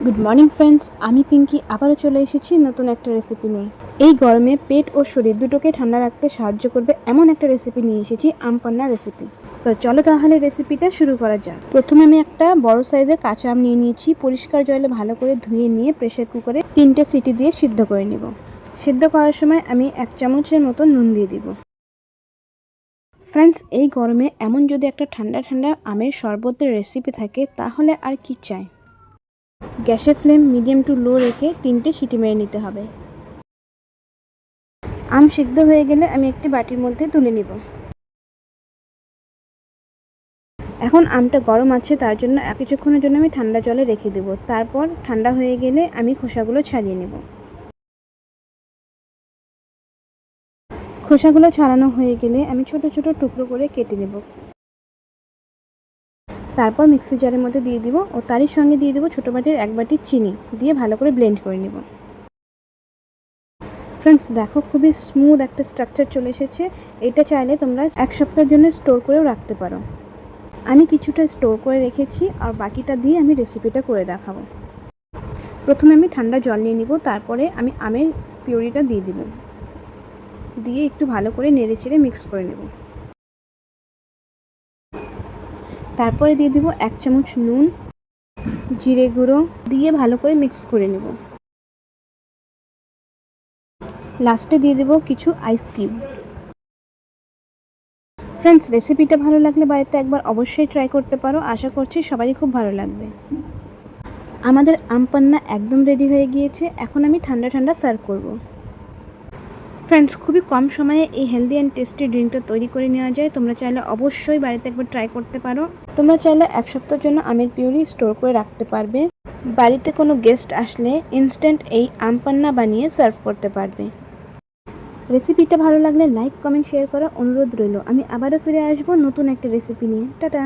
Good morning friends, আমি পিঙ্কি আবারও চলে এসেছি নতুন একটা রেসিপি নিয়ে। এই গরমে পেট ও শরীর দুটোকে ঠান্ডা রাখতে সাহায্য করবে এমন একটা রেসিপি নিয়ে এসেছি, আম পান্না রেসিপি। তো চলো তাহলে রেসিপিটা শুরু করা যাক। প্রথমে আমি একটা বড় সাইজের কাঁচা আম নিয়ে নিয়েছি। পরিষ্কার জলে ভালো করে ধুয়ে নিয়ে প্রেসার কুকারে 3টে সিটি দিয়ে সিদ্ধ করে নেব। সিদ্ধ করার সময় আমি 1 চামচের মতো নুন দিয়ে দিব। ফ্রেন্ডস, এই গরমে এমন যদি একটা ঠান্ডা ঠান্ডা আমের শরবতের রেসিপি থাকে তাহলে আর কি চাই। গ্যাসের ফ্লেম মিডিয়াম টু লো রেখে 3টে সিটি মেরে নিতে হবে। আম সিদ্ধ হয়ে গেলে আমি একটি বাটির মধ্যে তুলে নিব। এখন আমটা গরম আছে, তার জন্য কিছুক্ষণের জন্য আমি ঠান্ডা জলে রেখে দেব। তারপর ঠান্ডা হয়ে গেলে আমি খোসাগুলো ছাড়িয়ে নেব। খোসাগুলো ছাড়ানো হয়ে গেলে আমি ছোট ছোট টুকরো করে কেটে নেব। তারপর মিক্সি জারের মধ্যে দিয়ে দিব ও তারই সঙ্গে দিয়ে দেবো ছোটো বাটির 1 বাটি চিনি দিয়ে ভালো করে ব্লেন্ড করে নেব। ফ্রেন্ডস, দেখো খুবই স্মুথ একটা স্ট্রাকচার চলে এসেছে। এটা চাইলে তোমরা 1 সপ্তাহের জন্য স্টোর করেও রাখতে পারো। আমি কিছুটা স্টোর করে রেখেছি আর বাকিটা দিয়ে আমি রেসিপিটা করে দেখাবো। প্রথমে আমি ঠান্ডা জল নিয়ে নিব, তারপরে আমি আমের পিউরিটা দিয়ে দিব, দিয়ে একটু ভালো করে নেড়ে চেড়ে মিক্স করে নেব। তারপরে দিয়ে দিব 1 চামচ নুন, জিরে গুঁড়ো দিয়ে ভালো করে মিক্স করে নেব। লাস্টে দিয়ে দেব কিছু আইস কিউব। ফ্রেন্ডস, রেসিপিটা ভালো লাগলে বাড়িতে একবার অবশ্যই ট্রাই করতে পারো। আশা করছি সবারই খুব ভালো লাগবে। আমাদের আম পান্না একদম রেডি হয়ে গিয়েছে। এখন আমি ঠান্ডা ঠান্ডা সার্ভ করব। ফ্রেন্ডস, খুবই কম সময়ে এই হেলদি অ্যান্ড টেস্টি ড্রিঙ্কটা তৈরি করে নেওয়া যায়। তোমরা চাইলে অবশ্যই বাড়িতে একবার ট্রাই করতে পারো। তোমরা চাইলে 1 সপ্তাহের জন্য আমের পিউরি স্টোর করে রাখতে পারবে। বাড়িতে কোনো গেস্ট আসলে ইনস্ট্যান্ট এই আম পান্না বানিয়ে সার্ভ করতে পারবে। রেসিপিটা ভালো লাগলে লাইক, কমেন্ট, শেয়ার করার অনুরোধ রইল। আমি আবারও ফিরে আসবো নতুন একটা রেসিপি নিয়ে। টাটা।